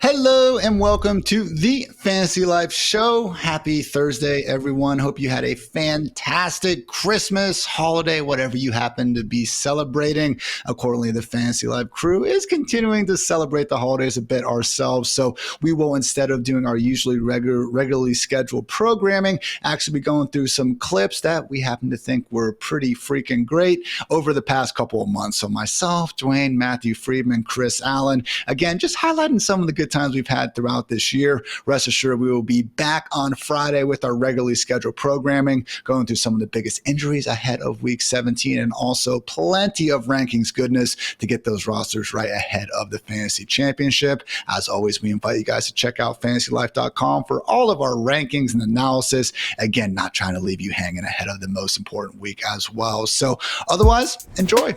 Hello and welcome to the Fantasy Life Show. Happy Thursday, everyone. Hope you had a fantastic Christmas, holiday, whatever you happen to be celebrating. Accordingly, the Fantasy Life crew is continuing to celebrate the holidays a bit ourselves. So we will, instead of doing our usually regularly scheduled programming, actually be going through some clips that we happen to think were pretty freaking great over the past couple of months. So myself, Dwayne, Matthew Friedman, Chris Allen, again, just highlighting some of the good times we've had throughout this year. Rest assured, we will be back on Friday with our regularly scheduled programming, going through some of the biggest injuries ahead of week 17 and also plenty of rankings goodness to get those rosters right ahead of the fantasy championship. As always, we invite you guys to check out fantasylife.com for all of our rankings and analysis. Again, not trying to leave you hanging ahead of the most important week as well. So otherwise, enjoy.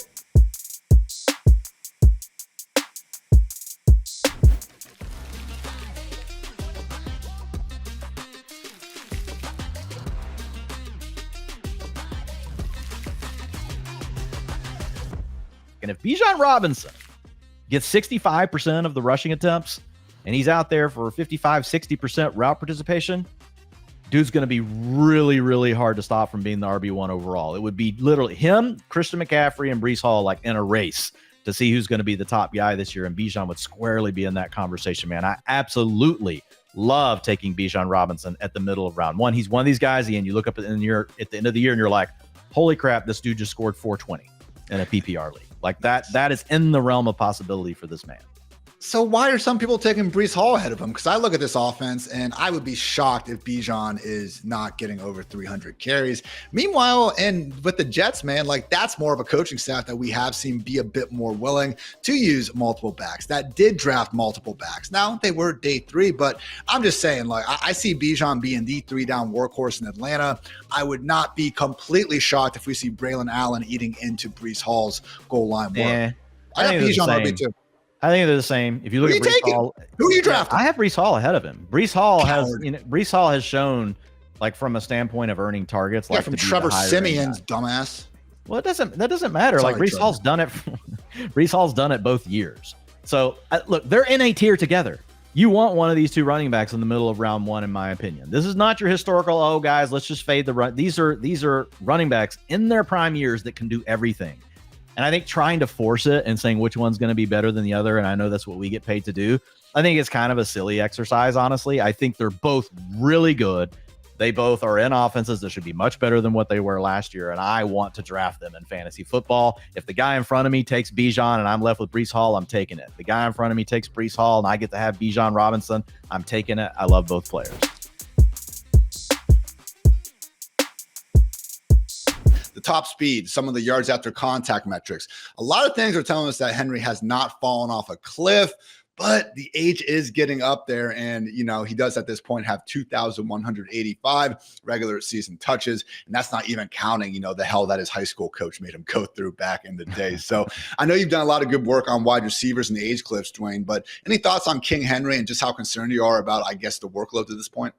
And if Bijan Robinson gets 65% of the rushing attempts and he's out there for 55-60% route participation, dude's going to be really, really hard to stop from being the RB1 overall. It would be literally him, Christian McCaffrey, and Breece Hall like in a race to see who's going to be the top guy this year, and Bijan would squarely be in that conversation, man. I absolutely love taking Bijan Robinson at the middle of round one. He's one of these guys, and you look up at the end of the year and you're like, holy crap, this dude just scored 420 in a PPR league. Like that is in the realm of possibility for this man. So why are some people taking Breece Hall ahead of him? Because I look at this offense and I would be shocked if Bijan is not getting over 300 carries. Meanwhile, and with the Jets, man, like that's more of a coaching staff that we have seen be a bit more willing to use multiple backs, that did draft multiple backs. Now, they were day three, but I'm just saying, like, I see Bijan being the 3-down workhorse in Atlanta. I would not be completely shocked if we see Braylon Allen eating into Breece Hall's goal line work. I got Bijan RB2. I think they're the same. If you look at Breece Hall, who are you drafting? I have Breece Hall ahead of him. Breece Hall has shown, like from a standpoint of earning targets, like from Trevor Simeon's dumbass. Well, that doesn't matter. Sorry, like Breece Hall's done it. Breece Hall's done it both years. So look, they're in a tier together. You want one of these two running backs in the middle of round one, in my opinion. This is not your historical, oh guys, let's just fade the run. These are running backs in their prime years that can do everything. And I think trying to force it and saying which one's going to be better than the other, and I know that's what we get paid to do, I think it's kind of a silly exercise, honestly. I think they're both really good. They both are in offenses that should be much better than what they were last year, and I want to draft them in fantasy football. If the guy in front of me takes Bijan and I'm left with Breece Hall, I'm taking it. The guy in front of me takes Breece Hall and I get to have Bijan Robinson, I'm taking it. I love both players. The top speed, some of the yards after contact metrics. A lot of things are telling us that Henry has not fallen off a cliff, but the age is getting up there. And, you know, he does at this point have 2,185 regular season touches. And that's not even counting, you know, the hell that his high school coach made him go through back in the day. So I know you've done a lot of good work on wide receivers and the age cliffs, Dwayne, but any thoughts on King Henry and just how concerned you are about, I guess, the workload to this point?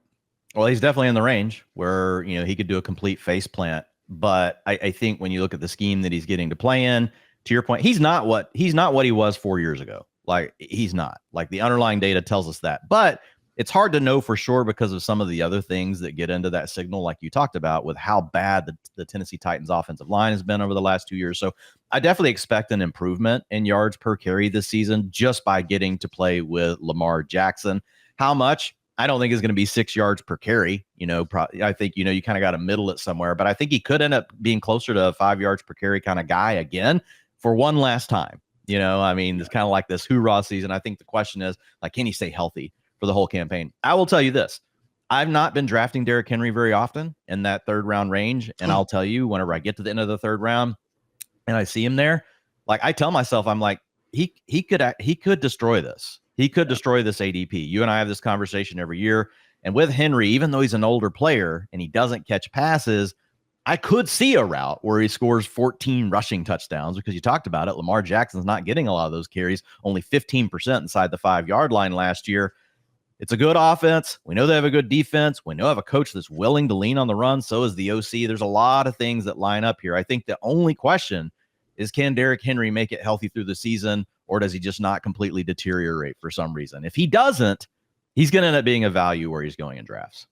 Well, he's definitely in the range where, you know, he could do a complete face plant. But I think when you look at the scheme that he's getting to play in, to your point, he's not what he was 4 years ago. Like he's not. Like the underlying data tells us that. But it's hard to know for sure because of some of the other things that get into that signal, like you talked about, with how bad the Tennessee Titans offensive line has been over the last 2 years. So I definitely expect an improvement in yards per carry this season just by getting to play with Lamar Jackson. How much? I don't think it's going to be 6 yards per carry. You know, I think, you know, you kind of got to middle it somewhere, but I think he could end up being closer to a 5 yards per carry kind of guy again for one last time. You know, I mean, it's kind of like this hoorah season. I think the question is, like, can he stay healthy for the whole campaign? I will tell you this. I've not been drafting Derrick Henry very often in that third round range. And I'll tell you, whenever I get to the end of the third round and I see him there, like I tell myself, I'm like, he could destroy this. He could destroy this ADP. You and I have this conversation every year. And with Henry, even though he's an older player and he doesn't catch passes, I could see a route where he scores 14 rushing touchdowns because you talked about it. Lamar Jackson's not getting a lot of those carries, only 15% inside the 5 yard line last year. It's a good offense. We know they have a good defense. We know they have a coach that's willing to lean on the run. So is the OC. There's a lot of things that line up here. I think the only question is, can Derrick Henry make it healthy through the season, or does he just not completely deteriorate for some reason? If he doesn't, he's going to end up being a value where he's going in drafts.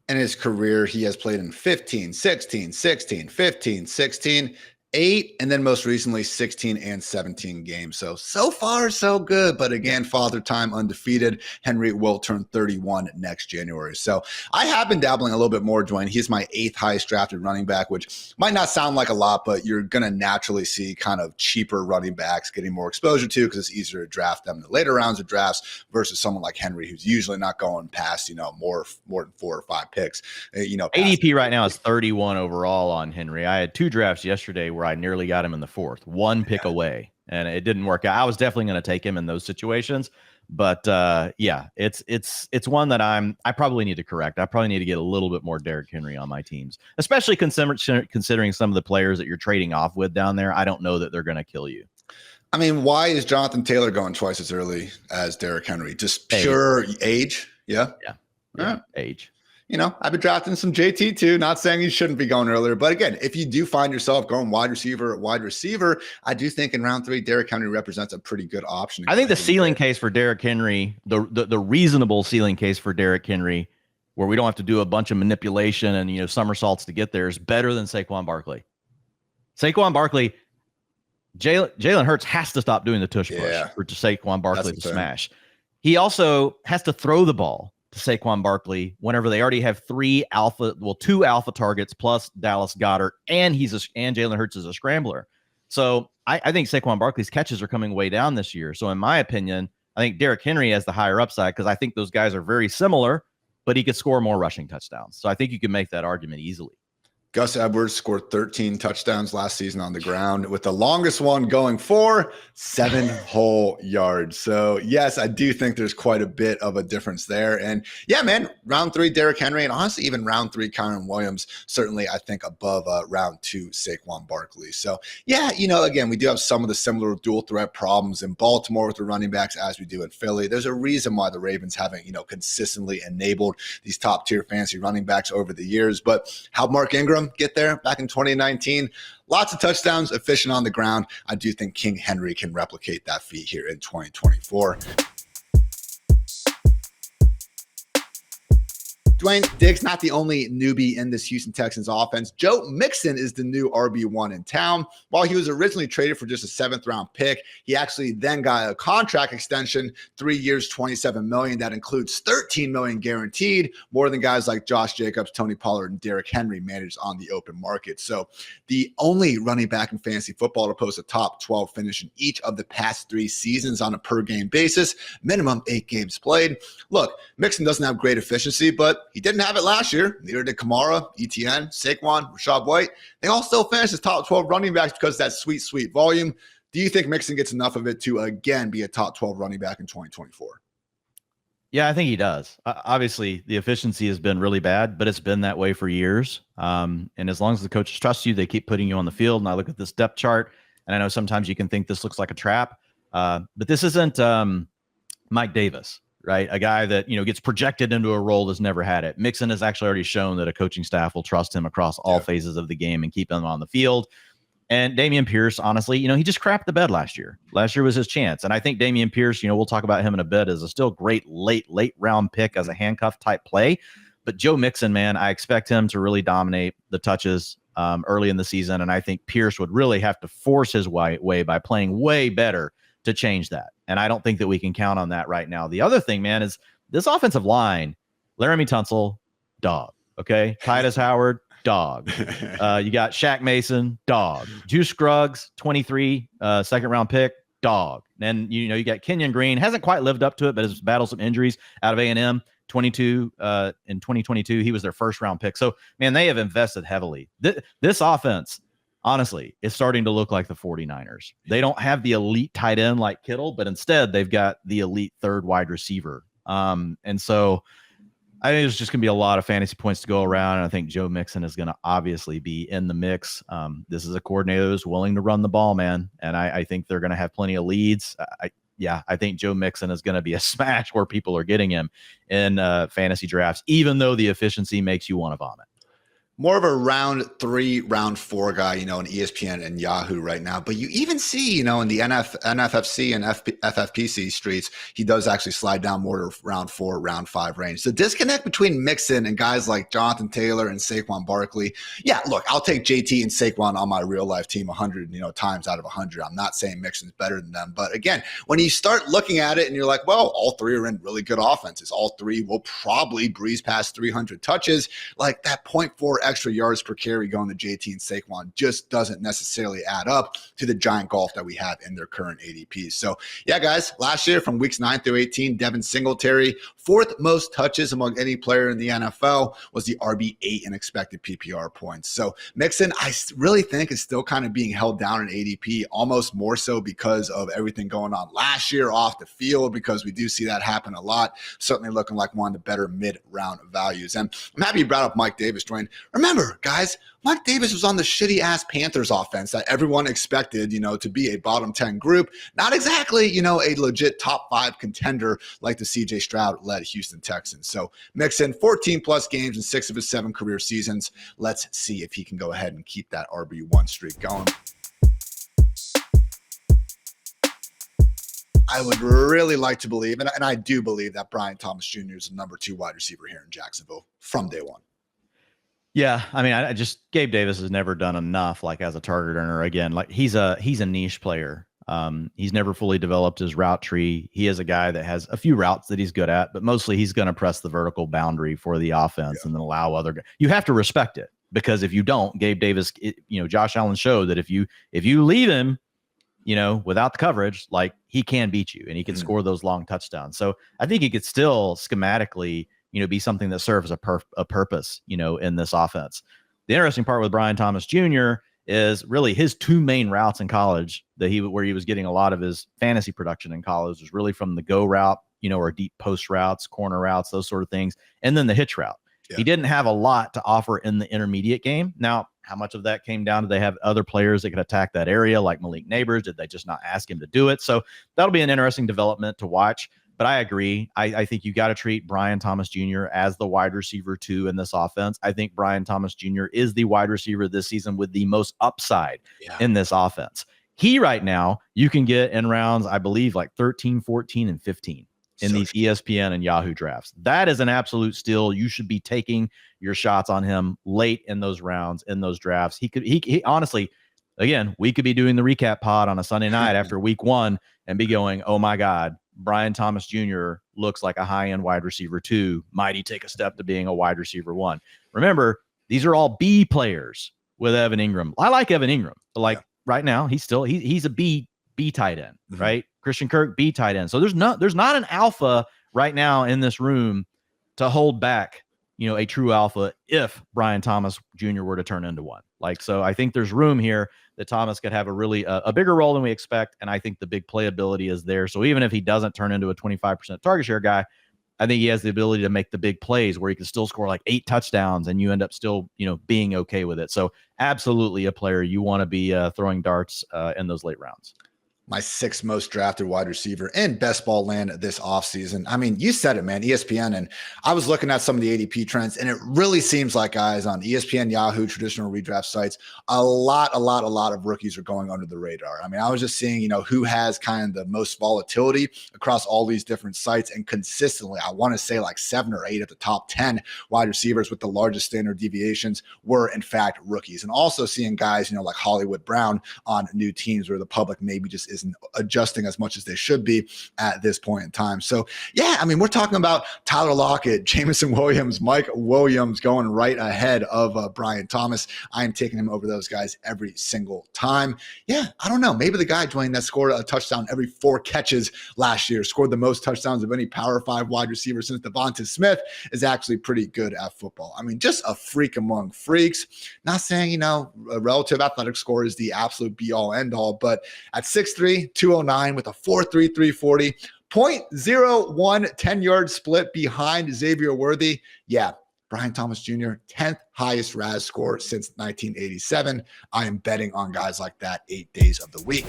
In his career, he has played in 15, 16, 16, 15, 16, 8, and then most recently 16 and 17 games. So far, so good. But again, father time undefeated. Henry will turn 31 next January. So I have been dabbling a little bit more, Dwayne. He's my 8th highest drafted running back, which might not sound like a lot, but you're going to naturally see kind of cheaper running backs getting more exposure to, because it's easier to draft them in the later rounds of drafts versus someone like Henry, who's usually not going past, more than 4 or 5 picks. ADP right now is 31 overall on Henry. I had 2 drafts yesterday where I nearly got him in the 4th, 1 pick away, and it didn't work out. I was definitely going to take him in those situations, but it's one that I probably need to correct. I probably need to get a little bit more Derrick Henry on my teams, especially considering some of the players that you're trading off with down there. I don't know that they're going to kill you. I mean, why is Jonathan Taylor going twice as early as Derrick Henry? Just pure age? Yeah. Age. I've been drafting some JT too. Not saying you shouldn't be going earlier, but again, if you do find yourself going wide receiver, I do think in round 3, Derrick Henry represents a pretty good option. I think the ceiling case for Derrick Henry, the reasonable ceiling case for Derrick Henry, where we don't have to do a bunch of manipulation and somersaults to get there, is better than Saquon Barkley. Saquon Barkley, Jalen Hurts has to stop doing the tush push for Saquon Barkley to smash. He also has to throw the ball to Saquon Barkley whenever they already have 2 alpha targets plus Dallas Goedert, and and Jalen Hurts is a scrambler. So I think Saquon Barkley's catches are coming way down this year. So in my opinion, I think Derrick Henry has the higher upside, because I think those guys are very similar, but he could score more rushing touchdowns. So I think you can make that argument easily. Gus Edwards scored 13 touchdowns last season on the ground, with the longest one going for 7 whole yards. So yes, I do think there's quite a bit of a difference there. And yeah, man, round 3, Derrick Henry, and honestly, even round 3, Kyren Williams, certainly I think above round 2, Saquon Barkley. So yeah, again, we do have some of the similar dual threat problems in Baltimore with the running backs as we do in Philly. There's a reason why the Ravens haven't, consistently enabled these top tier fantasy running backs over the years. But how Mark Ingram get there back in 2019? Lots of touchdowns, efficient on the ground. I do think King Henry can replicate that feat here in 2024. Dwayne, Diggs not the only newbie in this Houston Texans offense. Joe Mixon is the new RB1 in town. While he was originally traded for just a 7th-round pick, he actually then got a contract extension, 3 years, $27 million. That includes $13 million guaranteed, more than guys like Josh Jacobs, Tony Pollard, and Derrick Henry managed on the open market. So the only running back in fantasy football to post a top 12 finish in each of the past 3 seasons on a per-game basis, minimum 8 games played. Look, Mixon doesn't have great efficiency, but he didn't have it last year. Neither did Kamara, Etienne, Saquon, Rashad White. They all still finished as top 12 running backs because of that sweet volume. Do you think Mixon gets enough of it to, again, be a top 12 running back in 2024? Yeah, I think he does. Obviously, the efficiency has been really bad, but it's been that way for years. And as long as the coaches trust you, they keep putting you on the field. And I look at this depth chart, and I know sometimes you can think this looks like a trap, but this isn't Mike Davis, right? A guy that, gets projected into a role that's never had it. Mixon has actually already shown that a coaching staff will trust him across all phases of the game and keep him on the field. And Dameon Pierce, honestly, he just crapped the bed last year. Last year was his chance. And I think Dameon Pierce, we'll talk about him in a bit, is a still great late round pick as a handcuff type play. But Joe Mixon, man, I expect him to really dominate the touches early in the season. And I think Pierce would really have to force his way by playing way better to change that. And I don't think that we can count on that right now. The other thing, man, is this offensive line. Laramie Tunsil, dog. Okay. Titus Howard, dog. You got Shaq Mason, dog. Juice Scruggs, 23, 2nd-round pick, dog. Then, you got Kenyon Green. Hasn't quite lived up to it, but has battled some injuries out of A&M. 22 in 2022. He was their 1st-round pick. So, man, they have invested heavily. This offense, honestly, is starting to look like the 49ers. They don't have the elite tight end like Kittle, but instead they've got the elite 3rd wide receiver. And so I think there's just going to be a lot of fantasy points to go around. And I think Joe Mixon is going to obviously be in the mix. This is a coordinator who's willing to run the ball, man. And I think they're going to have plenty of leads. yeah, I think Joe Mixon is going to be a smash where people are getting him in fantasy drafts, even though the efficiency makes you want to vomit. More of a round 3, round 4 guy, in ESPN and Yahoo right now. But you even see, in the NFFC and FFPC streets, he does actually slide down more to round 4, round 5 range. The disconnect between Mixon and guys like Jonathan Taylor and Saquon Barkley. Yeah, look, I'll take JT and Saquon on my real life team 100, times out of 100. I'm not saying Mixon's better than them. But again, when you start looking at it and you're like, well, all 3 are in really good offenses. All 3 will probably breeze past 300 touches. Like that 0.4 extra yards per carry going to JT and Saquon just doesn't necessarily add up to the giant golf that we have in their current ADPs. So yeah, guys, last year from weeks 9 through 18, Devin Singletary, 4th most touches among any player in the NFL, was the RB8 in expected PPR points. So Mixon, I really think, is still kind of being held down in ADP, almost more so because of everything going on last year off the field, because we do see that happen a lot. Certainly looking like one of the better mid-round values. And I'm happy you brought up Mike Davis, Dwayne. Remember, guys, Mike Davis was on the shitty-ass Panthers offense that everyone expected, to be a bottom 10 group. Not exactly, a legit top 5 contender like the C.J. Stroud-led Houston Texans. So Mixon, 14-plus games in 6 of his 7 career seasons. Let's see if he can go ahead and keep that RB1 streak going. I would really like to believe, and I do believe, that Brian Thomas Jr. is the number 2 wide receiver here in Jacksonville from day one. Yeah, I mean, I just Gabe Davis has never done enough, like as a target earner. Again, like he's a niche player. He's never fully developed his route tree. He is a guy that has a few routes that he's good at, but mostly he's going to press the vertical boundary for the offense and then allow other guys. You have to respect it, because if you don't, Gabe Davis, Josh Allen showed that if you leave him, without the coverage, like he can beat you and he can score those long touchdowns. So I think he could still schematically, be something that serves a purpose, in this offense. The interesting part with Brian Thomas Jr. is really his 2 main routes in college where he was getting a lot of his fantasy production in college was really from the go route, or deep post routes, corner routes, those sort of things. And then the hitch route. Yeah. He didn't have a lot to offer in the intermediate game. Now, how much of that came down to they have other players that could attack that area like Malik Neighbors? Did they just not ask him to do it? So that'll be an interesting development to watch. But I agree. I think you got to treat Brian Thomas Jr. as the wide receiver 2 in this offense. I think Brian Thomas Jr. is the wide receiver this season with the most upside in this offense. He right now, you can get in rounds, I believe, like 13, 14, and 15 in these ESPN and Yahoo drafts. That is an absolute steal. You should be taking your shots on him late in those rounds, in those drafts. He honestly, again, we could be doing the recap pod on a Sunday night after week 1 and be going, oh my God, Brian Thomas Jr. looks like a high-end wide receiver 2. Might he take a step to being a wide receiver 1? Remember, these are all B players with Evan Ingram. I like Evan Ingram. But right now, he's a B tight end, right? Christian Kirk, B tight end. So there's not an alpha right now in this room to hold back, a true alpha if Brian Thomas Jr. were to turn into one. So I think there's room here that Thomas could have a bigger role than we expect. And I think the big playability is there. So even if he doesn't turn into a 25% target share guy, I think he has the ability to make the big plays where he can still score like 8 touchdowns and you end up still, being okay with it. So absolutely a player you want to be throwing darts in those late rounds. My 6th most drafted wide receiver in best ball land this offseason. I mean, you said it, man, ESPN. And I was looking at some of the ADP trends, and it really seems like, guys, on ESPN, Yahoo, traditional redraft sites, a lot of rookies are going under the radar. I mean, I was just seeing, who has kind of the most volatility across all these different sites. And consistently, I want to say like 7 or 8 of the top 10 wide receivers with the largest standard deviations were, in fact, rookies. And also seeing guys, like Hollywood Brown on new teams where the public maybe just isn't adjusting as much as they should be at this point in time. So yeah, I mean, we're talking about Tyler Lockett, Jameson Williams, Mike Williams going right ahead of Brian Thomas. I am taking him over those guys every single time. Yeah, I don't know. Maybe the guy, Dwayne, that scored a touchdown every 4 catches last year, scored the most touchdowns of any Power 5 wide receiver since Devonta Smith, is actually pretty good at football. I mean, just a freak among freaks. Not saying, a relative athletic score is the absolute be-all, end-all, but at 6'3", 209 with a 4.33 40, 0.01 10-yard split behind Xavier Worthy. Yeah, Brian Thomas Jr., 10th highest RAS score since 1987. I am betting on guys like that 8 days of the week.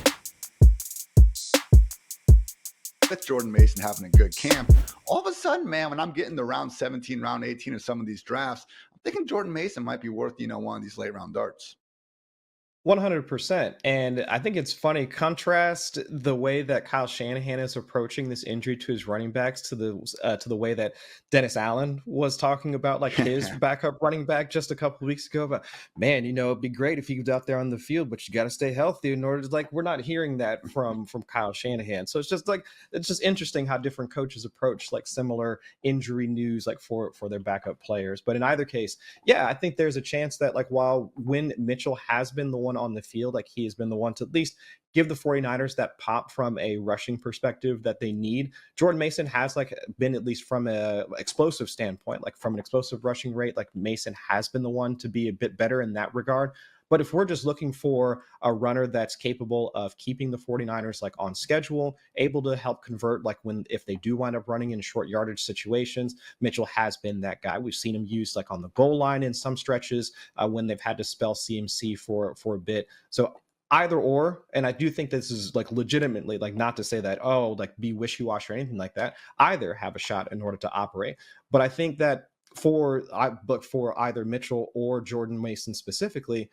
with Jordan Mason having a good camp, all of a sudden, man, when I'm getting to round 17, round 18 of some of these drafts, I'm thinking Jordan Mason might be worth, one of these late round darts. 100%. And I think it's funny, contrast the way that Kyle Shanahan is approaching this injury to his running backs to the way that Dennis Allen was talking about like his backup running back just a couple of weeks ago about, man, it'd be great if he was out there on the field, but you got to stay healthy in order to, we're not hearing that from Kyle Shanahan. So it's just interesting how different coaches approach similar injury news for their backup players. But in either case, yeah, I think there's a chance that while when Mitchell has been the one on the field, he has been the one to at least give the 49ers that pop from a rushing perspective that they need. Jordan Mason has been, at least from a explosive standpoint, from an explosive rushing rate, Mason has been the one to be a bit better in that regard. But if we're just looking for a runner that's capable of keeping the 49ers on schedule, able to help convert if they do wind up running in short yardage situations, Mitchell has been that guy. We've seen him used on the goal line in some stretches when they've had to spell CMC for a bit. So either or, and I do think this is legitimately not to say that, be wishy-washy or anything like that. Either have a shot in order to operate. But I think that for either Mitchell or Jordan Mason specifically,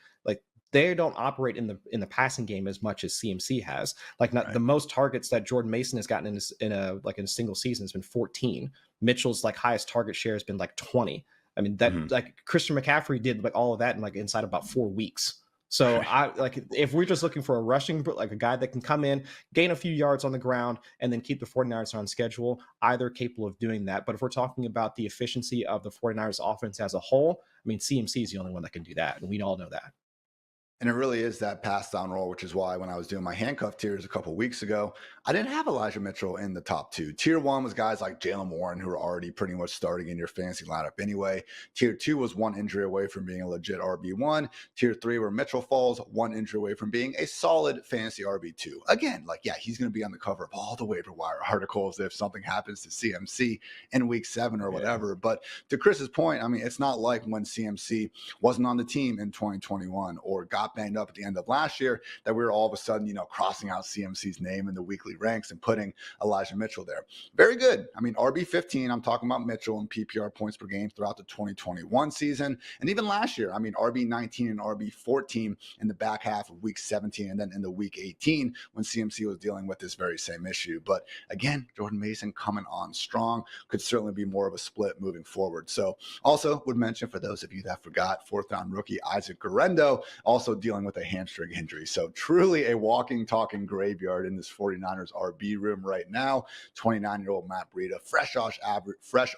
they don't operate in the passing game as much as CMC has. Right. The most targets that Jordan Mason has gotten in a single season has been 14. Mitchell's highest target share has been 20. I mean that Christian McCaffrey did all of that in inside about 4 weeks. So if we're just looking for a rushing, a guy that can come in, gain a few yards on the ground, and then keep the 49ers on schedule, either capable of doing that. But if we're talking about the efficiency of the 49ers offense as a whole, I mean, CMC is the only one that can do that. And we all know that. And it really is that pass down role, which is why when I was doing my handcuff tiers a couple of weeks ago, I didn't have Elijah Mitchell in the top two. Tier 1 was guys like Jaylen Warren, who are already pretty much starting in your fantasy lineup anyway. Tier 2 was one injury away from being a legit RB1. Tier 3, where Mitchell falls, one injury away from being a solid fantasy RB2. Again, he's going to be on the cover of all the waiver wire articles if something happens to CMC in week 7 or whatever. But to Chris's point, I mean, it's not like when CMC wasn't on the team in 2021 or got banged up at the end of last year that we were all of a sudden, crossing out CMC's name in the weekly ranks and putting Elijah Mitchell there. Very good. I mean, RB15, I'm talking about Mitchell and PPR points per game throughout the 2021 season. And even last year, I mean, RB19 and RB14 in the back half of week 17 and then in the week 18 when CMC was dealing with this very same issue. But again, Jordan Mason coming on strong, could certainly be more of a split moving forward. So also would mention, for those of you that forgot, 4th round rookie Isaac Guerrendo also dealing with a hamstring injury. So truly a walking, talking graveyard in this 49ers RB room right now. 29-year-old Matt Breida, fresh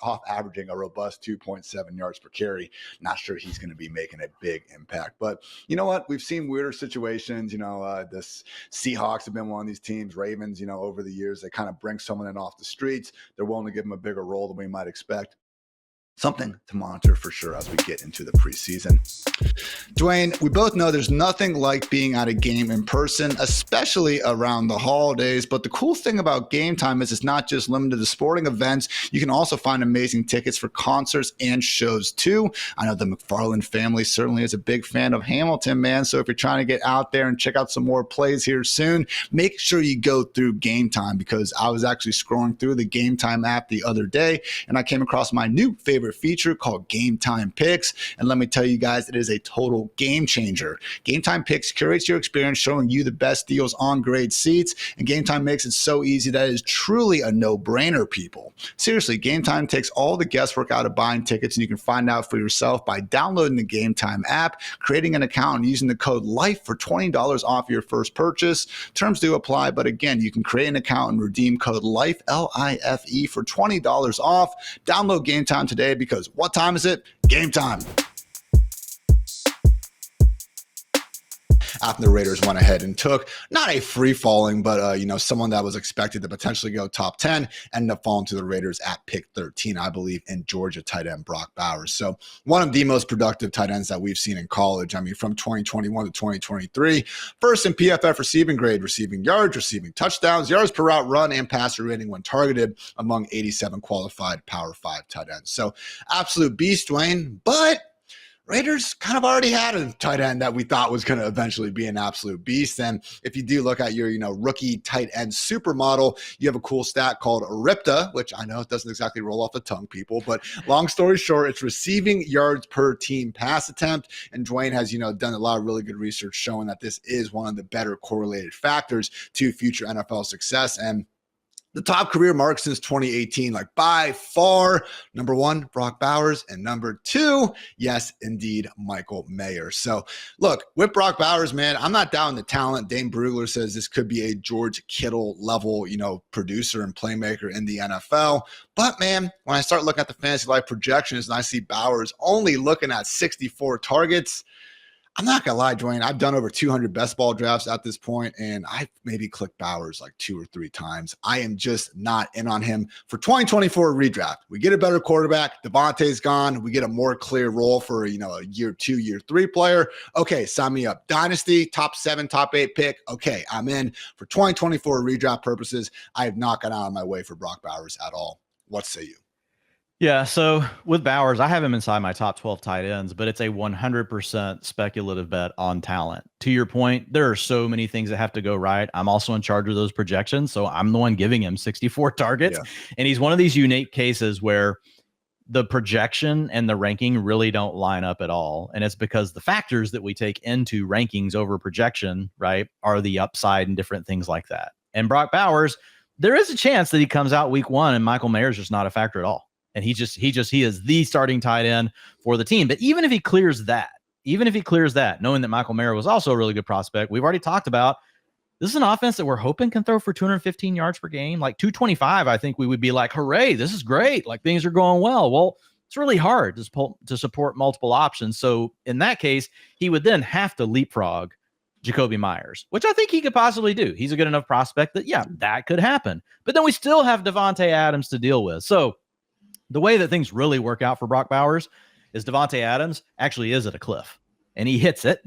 off averaging a robust 2.7 yards per carry. Not sure he's going to be making a big impact. But you know what? We've seen weirder situations. This Seahawks have been one of these teams, Ravens, over the years, they kind of bring someone in off the streets. They're willing to give them a bigger role than we might expect. Something to monitor for sure as we get into the preseason. Dwayne, we both know there's nothing like being at a game in person, especially around the holidays. But the cool thing about Game Time is it's not just limited to sporting events. You can also find amazing tickets for concerts and shows too. I know the McFarland family certainly is a big fan of Hamilton, man. So if you're trying to get out there and check out some more plays here soon, make sure you go through Game Time, because I was actually scrolling through the Game Time app the other day and I came across my new favorite feature called Game Time Picks. And let me tell you guys, it is a total game changer. Game Time Picks curates your experience, showing you the best deals on great seats. And Game Time makes it so easy that it is truly a no-brainer, people. Seriously, Game Time takes all the guesswork out of buying tickets, and you can find out for yourself by downloading the Game Time app, creating an account, and using the code LIFE for $20 off your first purchase. Terms do apply, but again, you can create an account and redeem code LIFE, L-I-F-E, for $20 off. Download Game Time today, because what time is it? Game time. After the Raiders went ahead and took not a free falling, but someone that was expected to potentially go top 10, ended up falling to the Raiders at pick 13, I believe, in Georgia tight end Brock Bowers. So one of the most productive tight ends that we've seen in college. I mean, from 2021 to 2023, first in PFF receiving grade, receiving yards, receiving touchdowns, yards per route run, and passer rating when targeted among 87 qualified Power 5 tight ends. So absolute beast, Dwayne. But Raiders kind of already had a tight end that we thought was going to eventually be an absolute beast. And if you do look at your, rookie tight end supermodel, you have a cool stat called RIPTA, which I know it doesn't exactly roll off the tongue, people, but long story short, it's receiving yards per team pass attempt. And Dwayne has, done a lot of really good research showing that this is one of the better correlated factors to future NFL success. And the top career mark since 2018, like by far, number one, Brock Bowers, and number two, yes, indeed, Michael Mayer. So look, with Brock Bowers, man, I'm not doubting the talent. Dane Brugler says this could be a George Kittle level, producer and playmaker in the NFL. But man, when I start looking at the Fantasy Life projections and I see Bowers only looking at 64 targets, I'm not going to lie, Dwayne, I've done over 200 best ball drafts at this point, and I've maybe clicked Bowers like 2 or 3 times. I am just not in on him for 2024 redraft. We get a better quarterback. Devontae's gone. We get a more clear role for, a year 2, year 3 player. Okay, sign me up. Dynasty, top 7, top 8 pick. Okay, I'm in. For 2024 redraft purposes, I have not gone out of my way for Brock Bowers at all. What say you? Yeah, so with Bowers, I have him inside my top 12 tight ends, but it's a 100% speculative bet on talent. To your point, there are so many things that have to go right. I'm also in charge of those projections, so I'm the one giving him 64 targets. Yeah. And he's one of these unique cases where the projection and the ranking really don't line up at all. And it's because the factors that we take into rankings over projection, right, are the upside and different things like that. And Brock Bowers, there is a chance that he comes out week 1 and Michael Mayer's just not a factor at all. And he is the starting tight end for the team. But even if he clears that, knowing that Michael Mayer was also a really good prospect, we've already talked about, this is an offense that we're hoping can throw for 215 yards per game, like 225. I think we would be like, hooray, this is great. Like things are going well. Well, it's really hard to support multiple options. So in that case, he would then have to leapfrog Jakobi Meyers, which I think he could possibly do. He's a good enough prospect that, yeah, that could happen. But then we still have Davante Adams to deal with. So the way that things really work out for Brock Bowers is Davante Adams actually is at a cliff and he hits it.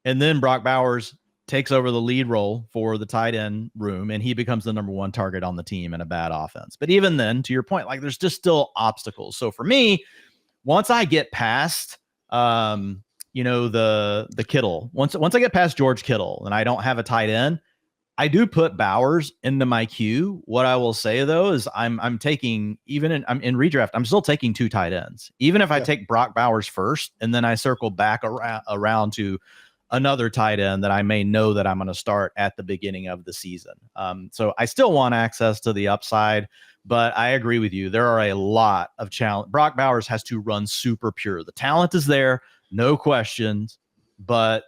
And then Brock Bowers takes over the lead role for the tight end room and he becomes the number 1 target on the team in a bad offense. But even then, to your point, like there's just still obstacles. So for me, once I get past, the Kittle, once I get past George Kittle and I don't have a tight end, I do put Bowers into my queue. What I will say though is I'm taking I'm in redraft. I'm still taking 2 tight ends. Even if I take Brock Bowers first and then I circle back around to another tight end that I may know that I'm going to start at the beginning of the season. So I still want access to the upside, but I agree with you. There are a lot of challenge. Brock Bowers has to run super pure. The talent is there, no questions, but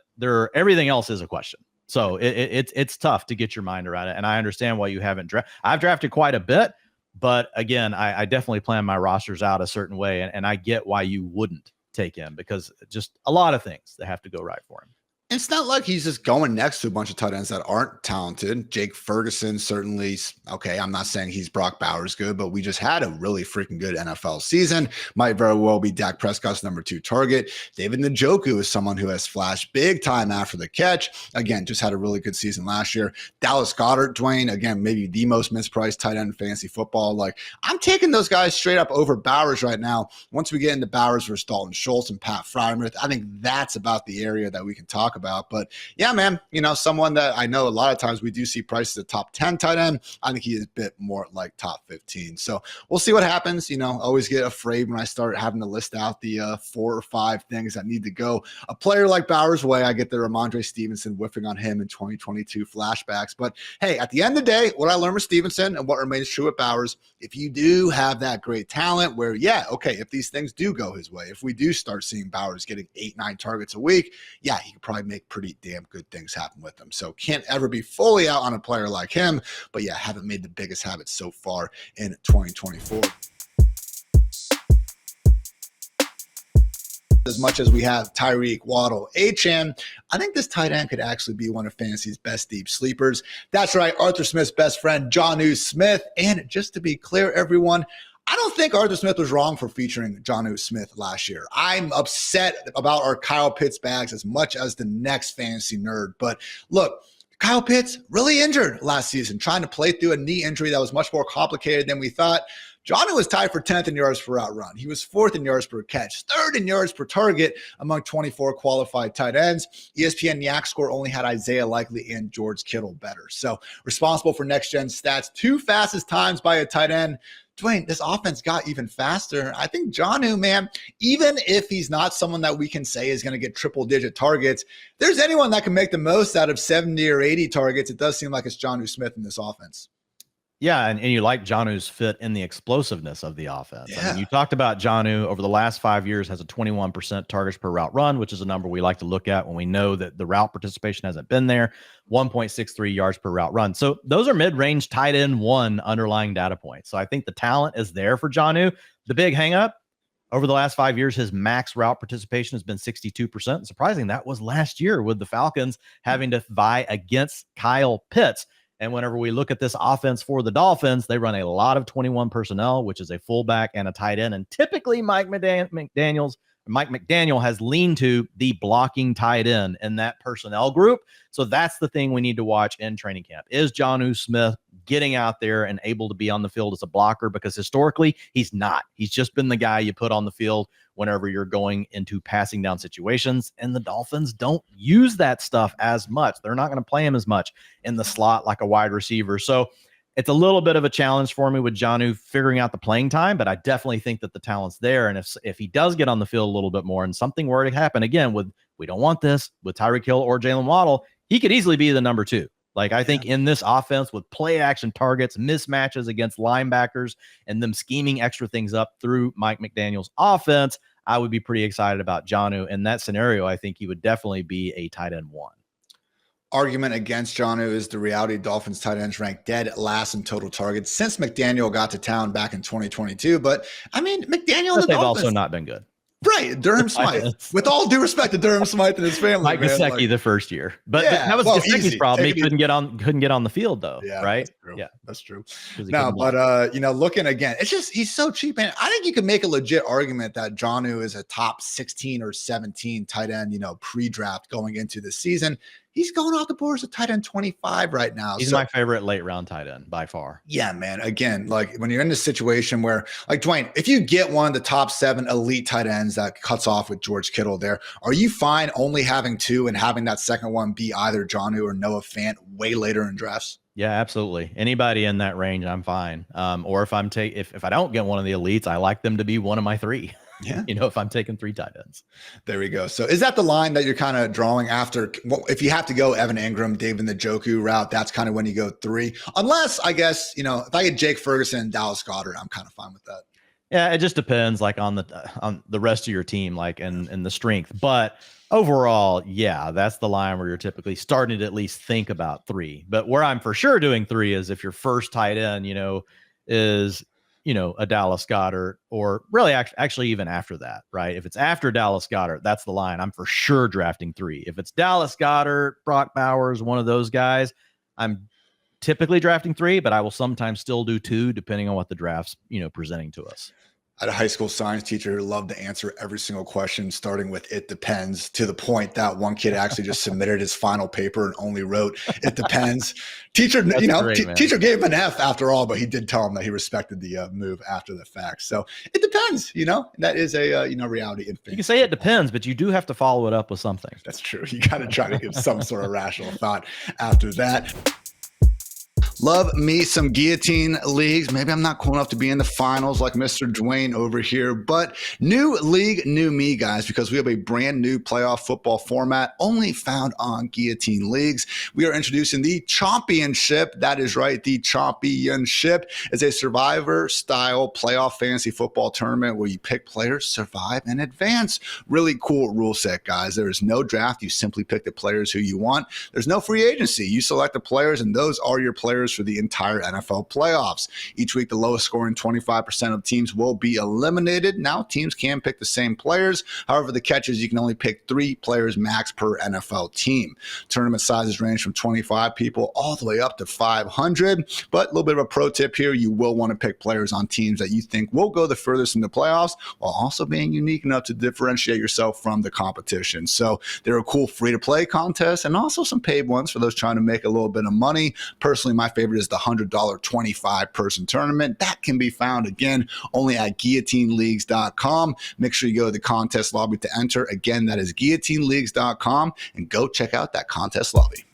everything else is a question. So it's tough to get your mind around it. And I understand why you haven't drafted. I've drafted quite a bit, but again, I definitely plan my rosters out a certain way. And I get why you wouldn't take him because just a lot of things that have to go right for him. It's not like he's just going next to a bunch of tight ends that aren't talented. Jake Ferguson certainly, okay, I'm not saying he's Brock Bowers good, but we just had a really freaking good NFL season. Might very well be Dak Prescott's number 2 target. David Njoku is someone who has flashed big time after the catch. Again, just had a really good season last year. Dallas Goedert, Dwayne, again, maybe the most mispriced tight end in fantasy football. Like, I'm taking those guys straight up over Bowers right now. Once we get into Bowers versus Dalton Schultz and Pat Freiermuth, I think that's about the area that we can talk about. But yeah, man, someone that I know a lot of times we do see prices at top 10 tight end. I think he is a bit more like top 15. So we'll see what happens. Always get afraid when I start having to list out the 4 or 5 things that need to go a player like Bowers' way. I get the Ramondre Stevenson whiffing on him in 2022 flashbacks. But hey, at the end of the day, what I learned with Stevenson and what remains true with Bowers, if you do have that great talent where, yeah, okay, if these things do go his way, if we do start seeing Bowers getting 8-9 targets a week, yeah, he could probably make pretty damn good things happen with him. So can't ever be fully out on a player like him, but yeah, haven't made the biggest habits so far in 2024. As much as we have Tyreek, Waddle, Achane, I think this tight end could actually be one of fantasy's best deep sleepers. That's right, Arthur Smith's best friend, Jonnu Smith. And just to be clear, everyone, I don't think Arthur Smith was wrong for featuring Jonnu Smith last year. I'm upset about our Kyle Pitts bags as much as the next fantasy nerd. But look, Kyle Pitts really injured last season, trying to play through a knee injury that was much more complicated than we thought. Jonnu was tied for 10th in yards per route run. He was 4th in yards per catch, 3rd in yards per target among 24 qualified tight ends. ESPN Yak Score only had Isaiah Likely and George Kittle better. So responsible for next-gen stats, 2 fastest times by a tight end. Dwayne, this offense got even faster. I think Jonnu, man, even if he's not someone that we can say is going to get triple-digit targets, if there's anyone that can make the most out of 70 or 80 targets, it does seem like it's Jonnu Smith in this offense. Yeah, and you like Jonnu's fit in the explosiveness of the offense. Yeah. I mean, you talked about Jonnu over the last 5 years has a 21% targets per route run, which is a number we like to look at when we know that the route participation hasn't been there, 1.63 yards per route run. So those are mid-range tight end 1 underlying data points. So I think the talent is there for Jonnu. The big hang-up, over the last 5 years, his max route participation has been 62%. Surprising, that was last year with the Falcons having to vie against Kyle Pitts. And whenever we look at this offense for the Dolphins, they run a lot of 21 personnel, which is a fullback and a tight end. And typically Mike McDaniel has leaned to the blocking tight end in that personnel group. So that's the thing we need to watch in training camp. Is Jonnu Smith getting out there and able to be on the field as a blocker? Because historically, he's not. He's just been the guy you put on the field whenever you're going into passing down situations. And the Dolphins don't use that stuff as much. They're not going to play him as much in the slot like a wide receiver. So it's a little bit of a challenge for me with Jonnu figuring out the playing time, but I definitely think that the talent's there. And if he does get on the field a little bit more and something were to happen again with, we don't want this, with Tyreek Hill or Jalen Waddle, he could easily be the number 2. Like, I think in this offense with play action targets, mismatches against linebackers, and them scheming extra things up through Mike McDaniel's offense, I would be pretty excited about Jonnu. In that scenario, I think he would definitely be a tight end 1. Argument against Jonnu is the reality Dolphins tight ends ranked dead last in total targets since McDaniel got to town back in 2022. But, I mean, McDaniel and the they've Dolphins, also not been good. Right, Durham Smythe. With all due respect to Durham Smythe and his family, Mike Gesicki the first year, but that was Gesicki's problem. He couldn't get on the field though. Yeah, right. That's true. No, but looking again, it's just he's so cheap, and I think you can make a legit argument that Jonnu is a top 16 or 17 tight end, pre-draft going into the season. He's going off the board as a tight end 25 right now. He's my favorite late round tight end by far. Yeah, man. Again, like when you're in this situation where, like Dwayne, if you get one of the top 7 elite tight ends that cuts off with George Kittle there, are you fine only having 2 and having that second one be either Jonnu or Noah Fant way later in drafts? Yeah, absolutely. Anybody in that range, I'm fine. Or if if I don't get one of the elites, I like them to be one of my 3. Yeah. If I'm taking 3 tight ends. There we go. So is that the line that you're kind of drawing after? Well, if you have to go Evan Ingram, David Njoku route, that's kind of when you go 3. Unless, I guess, if I get Jake Ferguson and Dallas Goedert, I'm kind of fine with that. Yeah, it just depends like on the rest of your team, like and the strength. But overall, yeah, that's the line where you're typically starting to at least think about 3. But where I'm for sure doing 3 is if your first tight end, is a Dallas Goedert, or really actually even after that, right? If it's after Dallas Goedert, that's the line. I'm for sure drafting 3. If it's Dallas Goedert, Brock Bowers, one of those guys, I'm typically drafting 3, but I will sometimes still do 2 depending on what the draft's, presenting to us. I had a high school science teacher who loved to answer every single question, starting with "it depends," to the point that one kid actually just submitted his final paper and only wrote "it depends." Teacher, teacher gave him an F after all, but he did tell him that he respected the move after the fact. So it depends, that is a reality. You can say it depends, but you do have to follow it up with something. That's true. You got to try to give some sort of rational thought after that. Love me some guillotine leagues. Maybe I'm not cool enough to be in the finals like Mr. Dwayne over here, but new league, new me, guys, because we have a brand new playoff football format only found on Guillotine Leagues. We are introducing the Championship. That is right. The Championship is a survivor-style playoff fantasy football tournament where you pick players, survive, and advance. Really cool rule set, guys. There is no draft. You simply pick the players who you want. There's no free agency. You select the players, and those are your players for the entire NFL playoffs. Each week, the lowest scoring 25% of teams will be eliminated. Now, teams can pick the same players. However, the catch is you can only pick 3 players max per NFL team. Tournament sizes range from 25 people all the way up to 500. But a little bit of a pro tip here, you will want to pick players on teams that you think will go the furthest in the playoffs while also being unique enough to differentiate yourself from the competition. So there are cool free-to-play contests and also some paid ones for those trying to make a little bit of money. Personally, my favorite favorite is the $100 25 person tournament. That can be found again only at guillotineleagues.com. Make sure you go to the contest lobby to enter. Again, that is guillotineleagues.com, and go check out that contest lobby.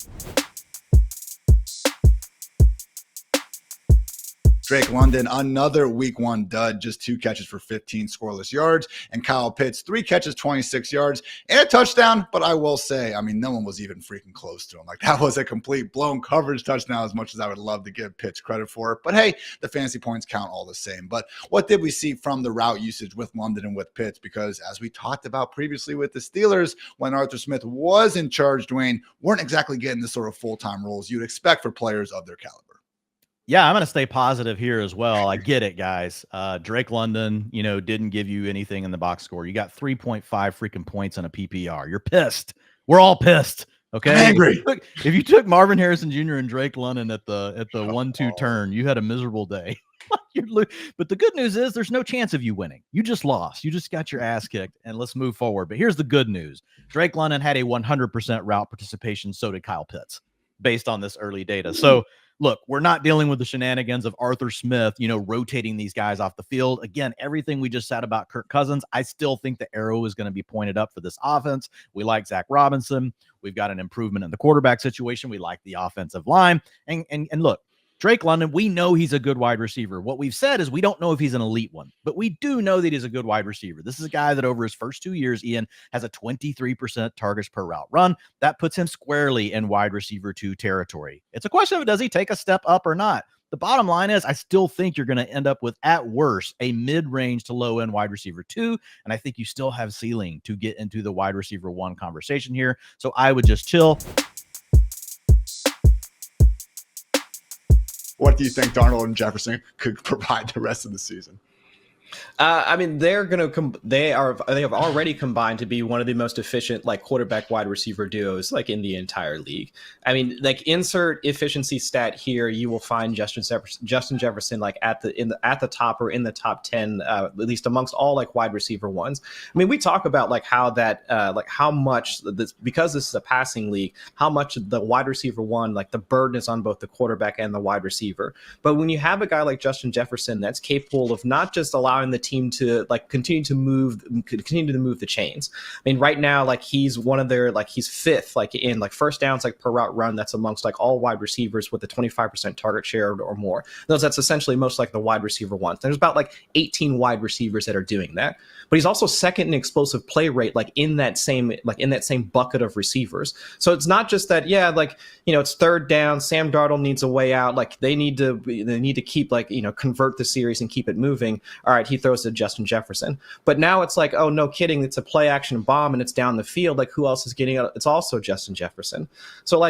Drake London, another week 1 dud, just 2 catches for 15 scoreless yards. And Kyle Pitts, 3 catches, 26 yards, and a touchdown. But I will say, I mean, no one was even freaking close to him. Like, that was a complete blown coverage touchdown, as much as I would love to give Pitts credit for it. But hey, the fantasy points count all the same. But what did we see from the route usage with London and with Pitts? Because as we talked about previously with the Steelers, when Arthur Smith was in charge, Dwayne, weren't exactly getting the sort of full-time roles you'd expect for players of their caliber. Yeah, I'm going to stay positive here as well. I get it, guys. Drake London, didn't give you anything in the box score. You got 3.5 freaking points on a PPR. You're pissed. We're all pissed. Okay. I'm angry. If you took Marvin Harrison Jr. and Drake London at the 1-2 turn, you had a miserable day. But the good news is there's no chance of you winning. You just lost. You just got your ass kicked, and let's move forward. But here's the good news. Drake London had a 100% route participation. So did Kyle Pitts, based on this early data. So look, we're not dealing with the shenanigans of Arthur Smith, rotating these guys off the field. Again, everything we just said about Kirk Cousins, I still think the arrow is going to be pointed up for this offense. We like Zach Robinson. We've got an improvement in the quarterback situation. We like the offensive line. And look, Drake London, we know he's a good wide receiver. What we've said is we don't know if he's an elite one, but we do know that he's a good wide receiver. This is a guy that over his first 2 years, Ian, has a 23% targets per route run. That puts him squarely in wide receiver 2 territory. It's a question of, does he take a step up or not? The bottom line is I still think you're going to end up with, at worst, a mid-range to low-end wide receiver 2, and I think you still have ceiling to get into the wide receiver 1 conversation here. So I would just chill. What do you think Darnold and Jefferson could provide the rest of the season? I mean, they have already combined to be one of the most efficient quarterback wide receiver duos in the entire league. I mean, insert efficiency stat here, you will find Justin Jefferson at the top or in the top 10, at least amongst all wide receiver ones. I mean, we talk about how that how much this, because this is a passing league, how much the wide receiver 1 the burden is on both the quarterback and the wide receiver. But when you have a guy like Justin Jefferson that's capable of not just allowing the team to continue to move the chains. I mean, right now, he's one of their he's 5th in first downs per route run. That's amongst all wide receivers with a 25% target share or more. That's essentially most the wide receiver ones. There's about 18 wide receivers that are doing that. But he's also second in explosive play rate in that same bucket of receivers. So it's not just that it's third down, Sam Darnold needs a way out. They need to keep convert the series and keep it moving. All right, he throws to Justin Jefferson. But now it's oh, no kidding, it's a play action bomb and it's down the field. Who else is getting it? It's also Justin Jefferson. So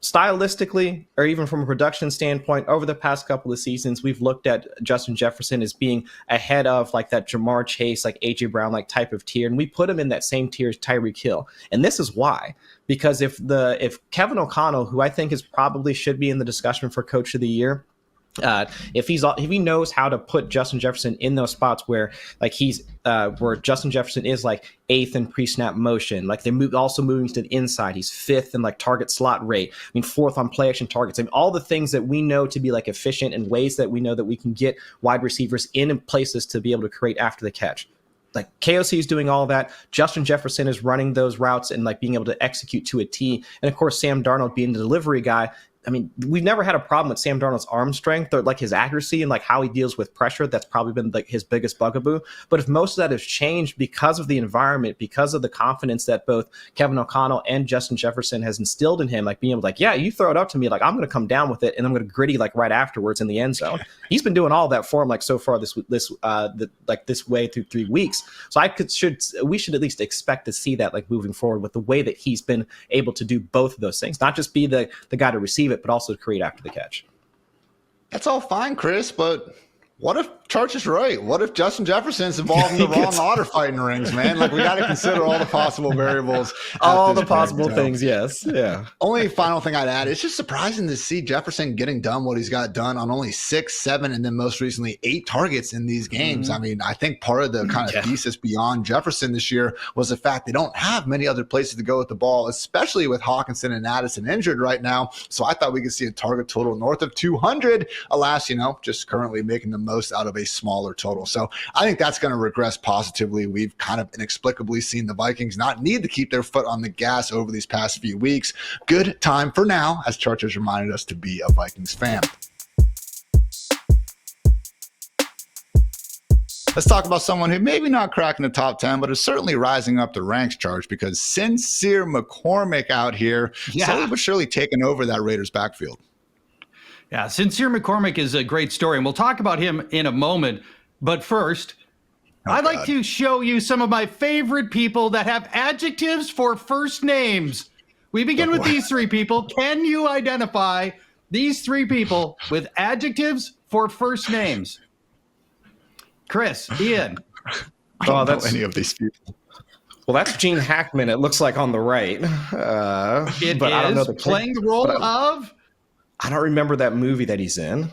stylistically, or even from a production standpoint, over the past couple of seasons, we've looked at Justin Jefferson as being ahead of that Jamar Chase, AJ Brown type of tier, and we put him in that same tier as Tyreek Hill. And this is why. Because if Kevin O'Connell, who I think probably should be in the discussion for Coach of the Year, if he knows how to put Justin Jefferson in those spots where where Justin Jefferson is 8th in pre-snap motion, also moving to the inside, he's 5th in target slot rate, 4th on play action targets, all the things that we know to be efficient and ways that we know that we can get wide receivers in places to be able to create after the catch. KOC is doing all that. Justin Jefferson is running those routes and being able to execute to a T. And of course, Sam Darnold being the delivery guy. I mean, we've never had a problem with Sam Darnold's arm strength or his accuracy and how he deals with pressure. That's probably been his biggest bugaboo. But if most of that has changed because of the environment, because of the confidence that both Kevin O'Connell and Justin Jefferson has instilled in him, being able to yeah, you throw it up to me, I'm going to come down with it and I'm going to gritty right afterwards in the end zone. He's been doing all that for him so far this way through 3 weeks. So we should at least expect to see that moving forward with the way that he's been able to do both of those things, not just be the guy to receive it, but also to create after the catch. That's all fine, Chris, but what if Church is right. What if Justin Jefferson's involved in the wrong otter fighting rings, man? Like, we got to consider all the possible variables. All the possible things, yes. Yeah. Only final thing I'd add, it's just surprising to see Jefferson getting done what he's got done on only 6, 7, and then most recently 8 targets in these games. I mean, I think part of the kind of thesis beyond Jefferson this year was the fact they don't have many other places to go with the ball, especially with Hawkinson and Addison injured right now. So I thought we could see a target total north of 200. Alas, just currently making the most out of a smaller total. So I think that's going to regress positively. We've kind of inexplicably seen the Vikings not need to keep their foot on the gas over these past few weeks. Good time for now, as Church has reminded us, to be a Vikings fan. Let's talk about someone who maybe not cracking the top 10, but is certainly rising up the ranks, Charge, because Sincere McCormick out here, slowly but surely taking over that Raiders backfield. Yeah, Sincere McCormick is a great story, and we'll talk about him in a moment. But first, I'd like to show you some of my favorite people that have adjectives for first names. We begin with these 3 people. Can you identify these 3 people with adjectives for first names? Chris, Ian. I don't know any of these people. Well, that's Gene Hackman, it looks like, on the right. But I don't know playing the role of... I don't remember that movie that he's in.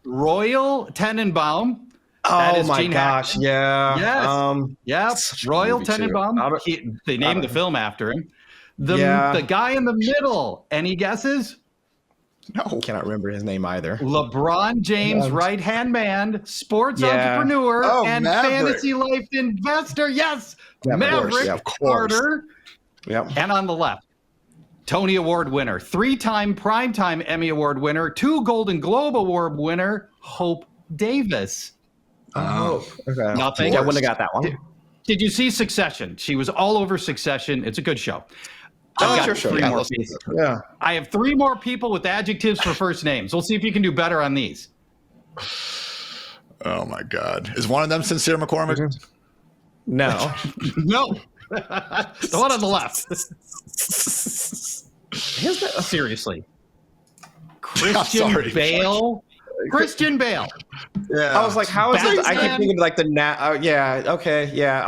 Royal Tenenbaum. Oh my gosh, yeah. Yes. Royal Tenenbaum. They named the film after him. The guy in the middle. Any guesses? No. Cannot remember his name either. LeBron James, right-hand man, sports entrepreneur, and fantasy life investor. Yes, Maverick Carter. Yep. And on the left, Tony Award winner, 3-time Primetime Emmy Award winner, 2 Golden Globe Award winner, Hope Davis. Oh, okay. Nothing. I wouldn't have got that one. Did you see Succession? She was all over Succession. It's a good show. I have 3 more people with adjectives for first names. We'll see if you can do better on these. Oh my God. Is one of them Sincere McCormick? No. No. The one on the left. Seriously. Christian Bale. Christian Bale. Yeah. I was like, how is it? I keep thinking like I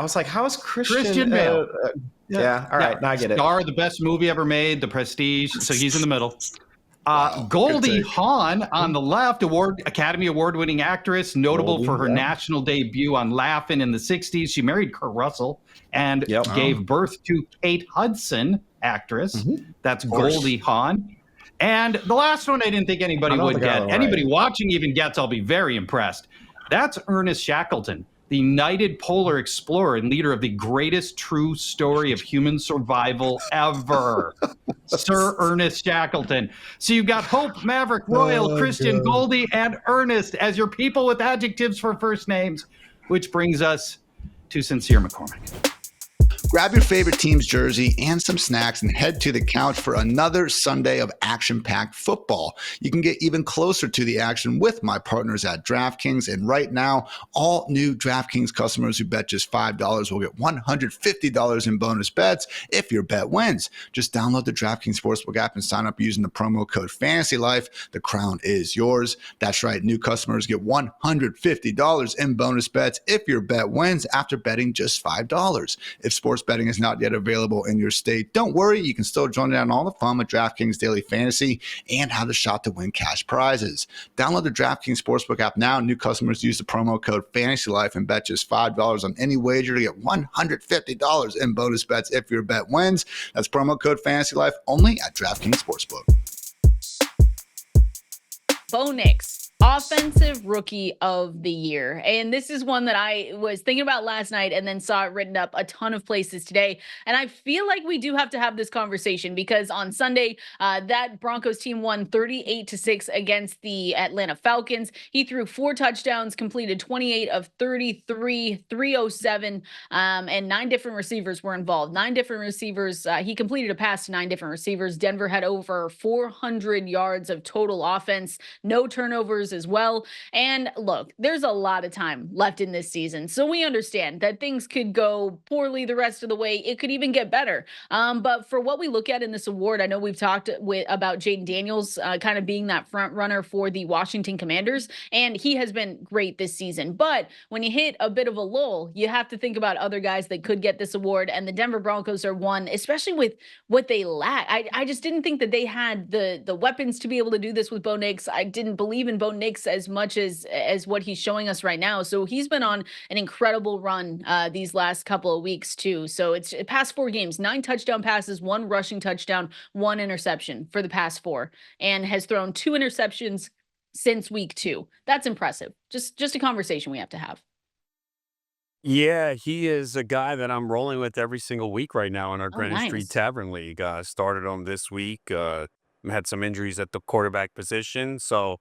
was like, how is Christian Bale? All right. Now I get it. Star of the best movie ever made, The Prestige. So he's in the middle. Goldie Hawn on the left, Academy Award-winning actress, notable for her national debut on Laugh-In in the 60s. She married Kurt Russell and gave birth to Kate Hudson, actress. That's Goldie Hawn. And the last one I didn't think anybody would get. Anybody watching even gets, I'll be very impressed. That's Ernest Shackleton, the knighted polar explorer and leader of the greatest true story of human survival ever. Sir Ernest Shackleton. So you've got Hope, Maverick, Royal, Christian, Goldie, and Ernest as your people with adjectives for first names, which brings us to Sincere McCormick. Grab your favorite team's jersey and some snacks and head to the couch for another Sunday of action-packed football. You can get even closer to the action with my partners at DraftKings. And right now, all new DraftKings customers who bet just $5 will get $150 in bonus bets if your bet wins. Just download the DraftKings Sportsbook app and sign up using the promo code FantasyLife. The crown is yours. That's right. New customers get $150 in bonus bets if your bet wins after betting just $5. If sports betting is not yet available in your state, don't worry. You can still join in on all the fun with DraftKings Daily Fantasy and have the shot to win cash prizes. Download the DraftKings Sportsbook app now. New customers use the promo code FantasyLife and bet just $5 on any wager to get $150 in bonus bets if your bet wins. That's promo code FantasyLife only at DraftKings Sportsbook. Bo Nix, Offensive Rookie of the Year. And this is one that I was thinking about last night and then saw it written up a ton of places today. And I feel like we do have to have this conversation because on Sunday, that Broncos team won 38-6 against the Atlanta Falcons. He threw 4 touchdowns, completed 28 of 33, 307, and 9 different receivers were involved. 9 different receivers. He completed a pass to 9 different receivers. Denver had over 400 yards of total offense, no turnovers receivers as well. And look, there's a lot of time left in this season. So we understand that things could go poorly the rest of the way. It could even get better. But for what we look at in this award, I know we've talked about Jaden Daniels kind of being that front runner for the Washington Commanders, and he has been great this season. But when you hit a bit of a lull, you have to think about other guys that could get this award, and the Denver Broncos are one, especially with what they lack. I just didn't think that they had the weapons to be able to do this with Bo Nix. I didn't believe in Bo Nix as much as what he's showing us right now. So he's been on an incredible run these last couple of weeks too. So it's past 4 games, 9 touchdown passes, 1 rushing touchdown, 1 interception for the past 4, and has thrown 2 interceptions since week 2. That's impressive. Just a conversation we have to have. Yeah, he is a guy that I'm rolling with every single week right now in our Greenwich Street Nice. Tavern League. Started him this week. Had some injuries at the quarterback position, so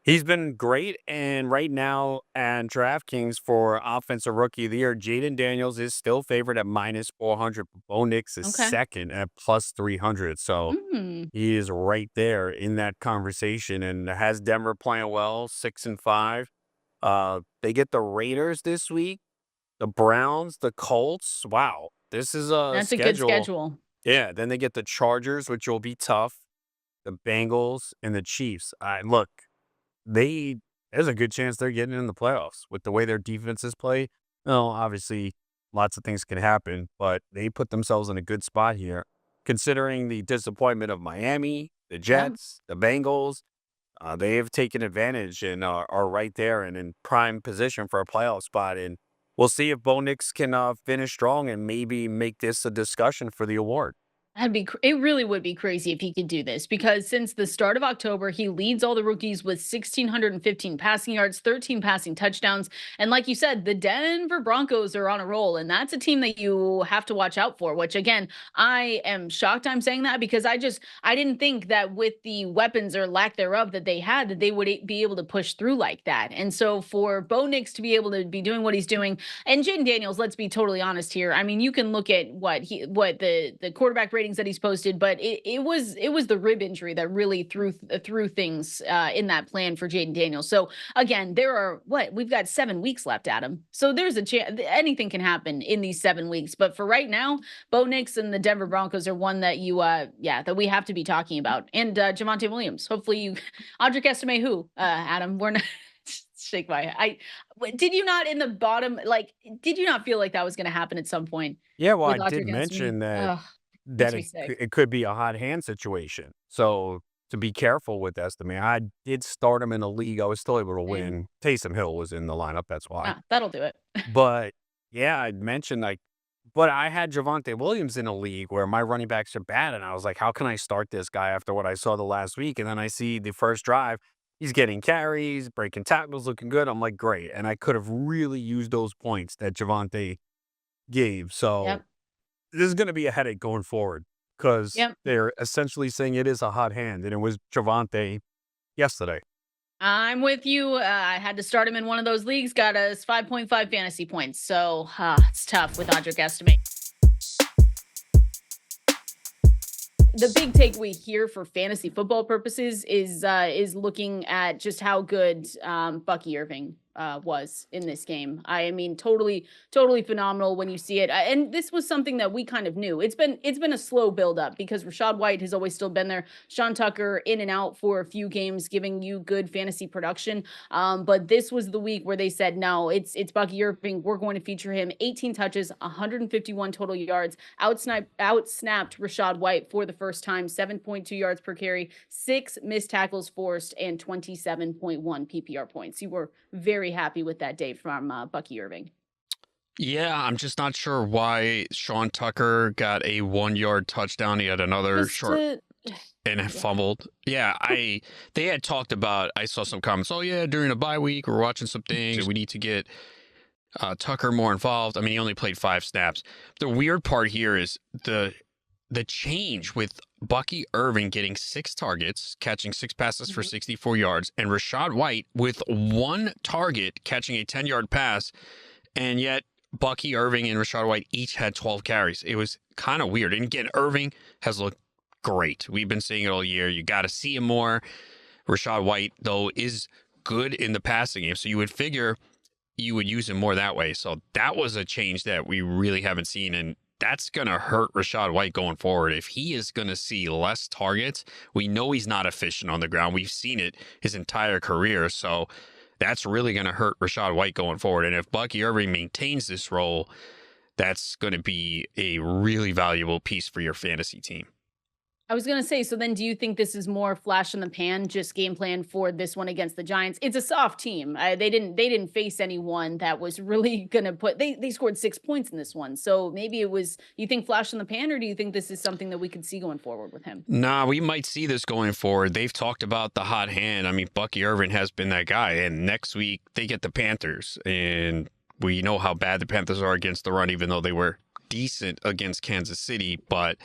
he's been great. And right now at DraftKings for Offensive Rookie of the Year, Jaden Daniels is still favored at -400. Bo Nix is Okay. second at +300. So Mm. he is right there in that conversation and has Denver playing well, 6-5. They get the Raiders this week, the Browns, the Colts. Wow, this is a That's a good schedule. schedule. Yeah, then they get the Chargers, which will be tough, the Bengals, and the Chiefs. Look, there's a good chance they're getting in the playoffs with the way their defenses play. No, obviously, lots of things can happen, but they put themselves in a good spot here, considering the disappointment of Miami, the Yeah. Jets, the Bengals. They have taken advantage and are right there and in prime position for a playoff spot. And we'll see if Bo Nix can finish strong and maybe make this a discussion for the award. It really would be crazy if he could do this, because since the start of October, he leads all the rookies with 1,615 passing yards, 13 passing touchdowns. And like you said, the Denver Broncos are on a roll, and that's a team that you have to watch out for, which again, I am shocked I'm saying that, because I didn't think that with the weapons or lack thereof that they had, that they would be able to push through like that. And so for Bo Nix to be able to be doing what he's doing, and Jaden Daniels, let's be totally honest here. I mean, you can look at what the quarterback ratings that he's posted, but it was the rib injury that really threw things in that plan for Jaden Daniels. So again, we've got 7 weeks left, Adam. So there's a chance anything can happen in these 7 weeks. But for right now, Bo Nix and the Denver Broncos are one that that we have to be talking about. And Javonte Williams. Hopefully you Audric Estime who, Adam, we're not shake my did you not in the bottom, like, did you not feel like that was going to happen at some point? Yeah, well, With I did Audric Estime? mention that Ugh, that makes me sick. it could be a hot hand situation. So to be careful with Estime. I did start him in a league. I was still able to Same. win. Taysom Hill was in the lineup. That's why. That'll do it. But yeah, I'd mentioned but I had Javonte Williams in a league where my running backs are bad. And I was like, how can I start this guy after what I saw the last week? And then I see the first drive, he's getting carries, breaking tackles, looking good. I'm like, great. And I could have really used those points that Javonte gave. So Yep. this is going to be a headache going forward because Yep. they're essentially saying it is a hot hand. And it was Javonte yesterday. I'm with you. I had to start him in one of those leagues, got us 5.5 fantasy points. So it's tough with Audric Estime. The big takeaway here for fantasy football purposes is looking at just how good Bucky Irving was in this game. I mean, totally phenomenal when you see it. And this was something that we kind of knew. It's been a slow build up because Rachaad White has always still been there. Sean Tucker in and out for a few games, giving you good fantasy production. But this was the week where they said, no, it's Bucky Irving. We're going to feature him. 18 touches, 151 total yards, outsnapped Rachaad White for the first time, 7.2 yards per carry, 6 missed tackles forced, and 27.1 PPR points. You were very happy with that day from Bucky Irving. Yeah, I'm just not sure why Sean Tucker got a 1-yard touchdown. He had another short and fumbled. Yeah, they had talked about, I saw some comments, oh yeah, during a bye week, we're watching some things. We need to get Tucker more involved. I mean, he only played 5 snaps. The weird part here is the change with Bucky Irving getting 6 targets, catching 6 passes for 64 yards, and Rachaad White with 1 target catching a 10-yard pass, and yet Bucky Irving and Rachaad White each had 12 carries. It was kind of weird. And again, Irving has looked great. We've been seeing it all year. You got to see him more. Rachaad White, though, is good in the passing game. So you would figure you would use him more that way. So that was a change that we really haven't seen. And that's going to hurt Rachaad White going forward. If he is going to see less targets, we know he's not efficient on the ground. We've seen it his entire career. So that's really going to hurt Rachaad White going forward. And if Bucky Irving maintains this role, that's going to be a really valuable piece for your fantasy team. I was going to say, so then do you think this is more flash in the pan, just game plan for this one against the Giants? It's a soft team. They didn't face anyone that was really going to they scored 6 points in this one. So maybe it was, you think flash in the pan, or do you think this is something that we could see going forward with him? Nah, we might see this going forward. They've talked about the hot hand. I mean, Bucky Irving has been that guy. And next week they get the Panthers, and we know how bad the Panthers are against the run, even though they were decent against Kansas City, but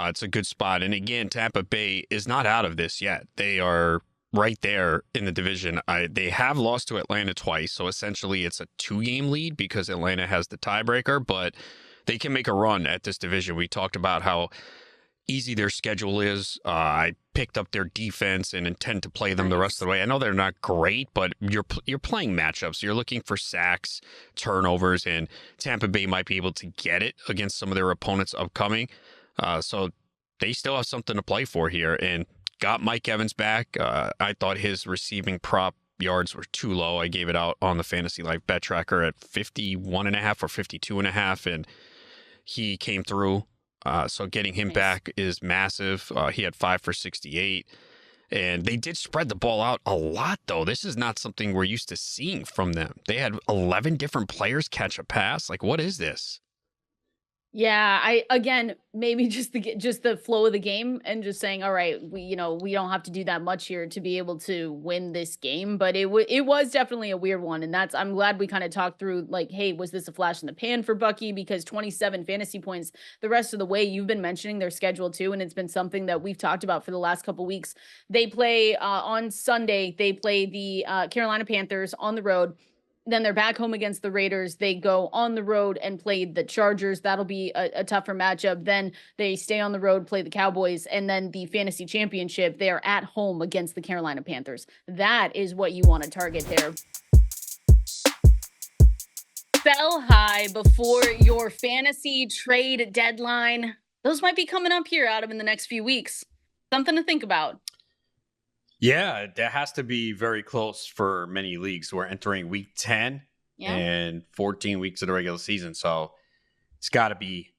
it's a good spot. And again, Tampa Bay is not out of this yet. They are right there in the division. They have lost to Atlanta twice, so essentially it's a 2-game lead because Atlanta has the tiebreaker, but they can make a run at this division. We talked about how easy their schedule is. I picked up their defense and intend to play them the rest of the way. I know they're not great, but you're playing matchups. You're looking for sacks, turnovers, and Tampa Bay might be able to get it against some of their opponents upcoming. So they still have something to play for here, and got Mike Evans back. I thought his receiving prop yards were too low. I gave it out on the FantasyLife bet tracker at 51.5 or 52.5, and he came through. So getting him back is massive. He had 5 for 68, and they did spread the ball out a lot, though. This is not something we're used to seeing from them. They had 11 different players catch a pass. Like, what is this? Yeah, maybe just the flow of the game and just saying, all right, we don't have to do that much here to be able to win this game. But it was definitely a weird one, and I'm glad we kind of talked through, like, hey, was this a flash in the pan for Bucky? Because 27 fantasy points the rest of the way. You've been mentioning their schedule too, and it's been something that we've talked about for the last couple weeks. They play on Sunday. They play the Carolina Panthers on the road. Then they're back home against the Raiders. They go on the road and play the Chargers. That'll be a tougher matchup. Then they stay on the road, play the Cowboys, and then the fantasy championship, they are at home against the Carolina Panthers. That is what you want to target there. Sell high before your fantasy trade deadline. Those might be coming up here, Adam, in the next few weeks. Something to think about. Yeah, that has to be very close for many leagues. We're entering week 10 and 14 weeks of the regular season. So it's got to be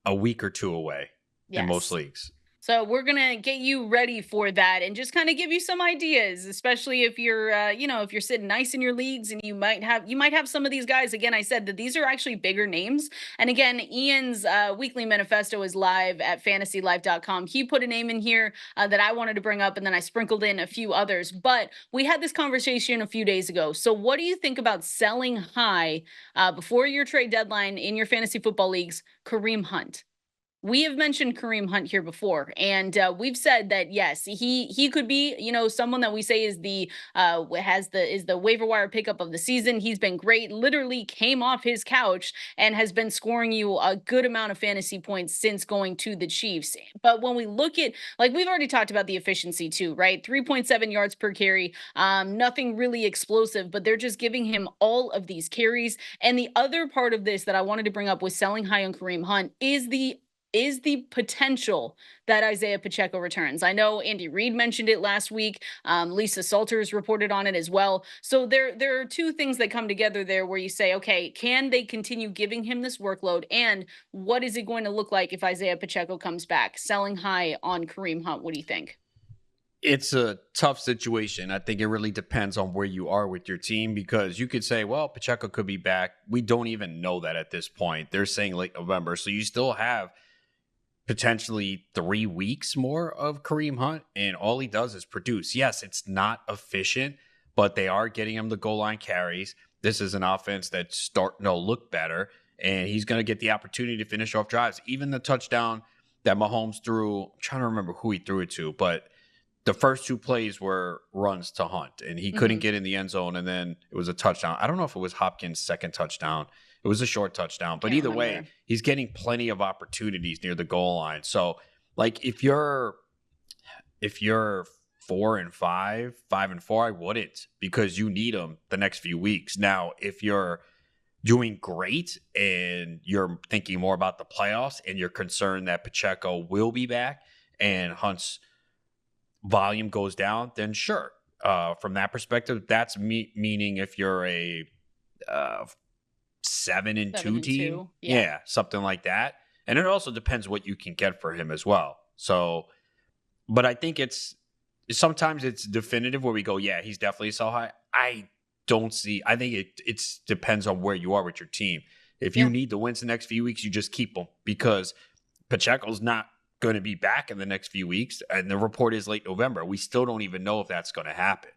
a week or two away in most leagues. So we're going to get you ready for that and just kind of give you some ideas, especially if you're, if you're sitting nice in your leagues, and you might have some of these guys. Again, I said that these are actually bigger names. And again, Ian's weekly manifesto is live at FantasyLife.com. He put a name in here that I wanted to bring up, and then I sprinkled in a few others. But we had this conversation a few days ago. So what do you think about selling high before your trade deadline in your fantasy football leagues? Kareem Hunt. We have mentioned Kareem Hunt here before, and we've said that yes, he could be, someone that we say is the waiver wire pickup of the season. He's been great. Literally came off his couch and has been scoring you a good amount of fantasy points since going to the Chiefs. But when we look at, like, we've already talked about the efficiency too, right? 3.7 yards per carry, nothing really explosive, but they're just giving him all of these carries. And the other part of this that I wanted to bring up with selling high on Kareem Hunt is the potential that Isaiah Pacheco returns. I know Andy Reid mentioned it last week. Lisa Salters reported on it as well. So there are two things that come together there where you say, okay, can they continue giving him this workload? And what is it going to look like if Isaiah Pacheco comes back? Selling high on Kareem Hunt. What do you think? It's a tough situation. I think it really depends on where you are with your team, because you could say, well, Pacheco could be back. We don't even know that at this point. They're saying late November. So you still have potentially 3 weeks more of Kareem Hunt, and all he does is produce. Yes, it's not efficient, but they are getting him the goal line carries. This is an offense that's starting to look better, and he's going to get the opportunity to finish off drives. Even the touchdown that Mahomes threw, I'm trying to remember who he threw it to, but the first 2 plays were runs to Hunt, and he couldn't get in the end zone, and then it was a touchdown. I don't know if it was Hopkins' second touchdown. It was a short touchdown, but either way, he's getting plenty of opportunities near the goal line. So, like, if you're 4-5, 5-4, I wouldn't, because you need him the next few weeks. Now, if you're doing great and you're thinking more about the playoffs and you're concerned that Pacheco will be back and Hunt's volume goes down, then sure. From that perspective, that's meaning if you're a 7-2 team, yeah, something like that. And it also depends what you can get for him as well. So, but I think sometimes it's definitive where we go, yeah, he's definitely so high. I think it depends on where you are with your team. If you need the wins the next few weeks, you just keep them, because Pacheco's not going to be back in the next few weeks. And the report is late November. We still don't even know if that's going to happen.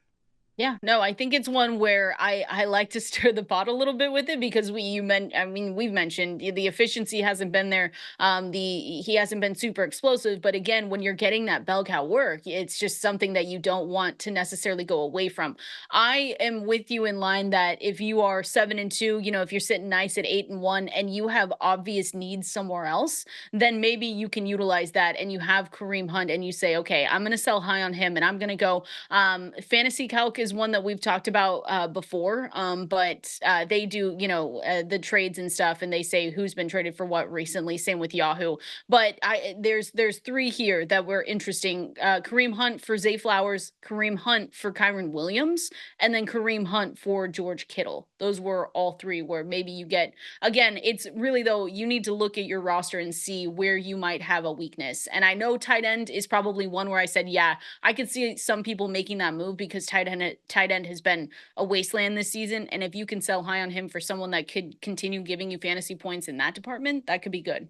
Yeah, no, I think it's one where I like to stir the pot a little bit with it, because we've mentioned the efficiency hasn't been there. He hasn't been super explosive, but again, when you're getting that bell cow work, it's just something that you don't want to necessarily go away from. I am with you in line that if you are 7-2, if you're sitting nice at 8-1 and you have obvious needs somewhere else, then maybe you can utilize that and you have Kareem Hunt and you say, okay, I'm going to sell high on him and I'm going to go fantasy calc is one that we've talked about before, but they do, the trades and stuff, and they say who's been traded for what recently. Same with Yahoo. But there's 3 here that were interesting. Kareem Hunt for Zay Flowers, Kareem Hunt for Kyron Williams, and then Kareem Hunt for George Kittle. Those were all 3 where maybe you get, again, it's really, though, you need to look at your roster and see where you might have a weakness. And I know tight end is probably one where I said, yeah, I could see some people making that move because tight end has been a wasteland this season. And if you can sell high on him for someone that could continue giving you fantasy points in that department, that could be good.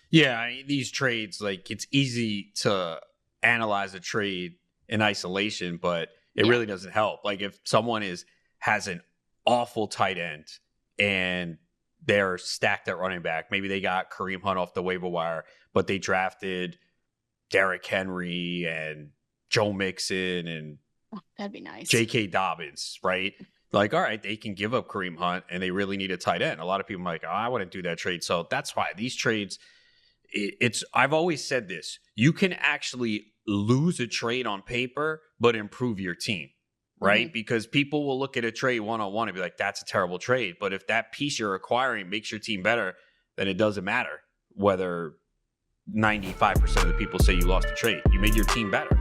Yeah, these trades, like, it's easy to analyze a trade in isolation, but it really doesn't help. Like, if someone has an awful tight end and they're stacked at running back, maybe they got Kareem Hunt off the waiver wire, but they drafted Derrick Henry and Joe Mixon and that'd be nice. J.K. Dobbins, right? Like, all right, they can give up Kareem Hunt and they really need a tight end. A lot of people are like, oh, I wouldn't do that trade. So that's why these trades, I've always said this, you can actually lose a trade on paper, but improve your team, right? Mm-hmm. Because people will look at a trade one-on-one and be like, that's a terrible trade. But if that piece you're acquiring makes your team better, then it doesn't matter whether 95% of the people say you lost a trade. You made your team better.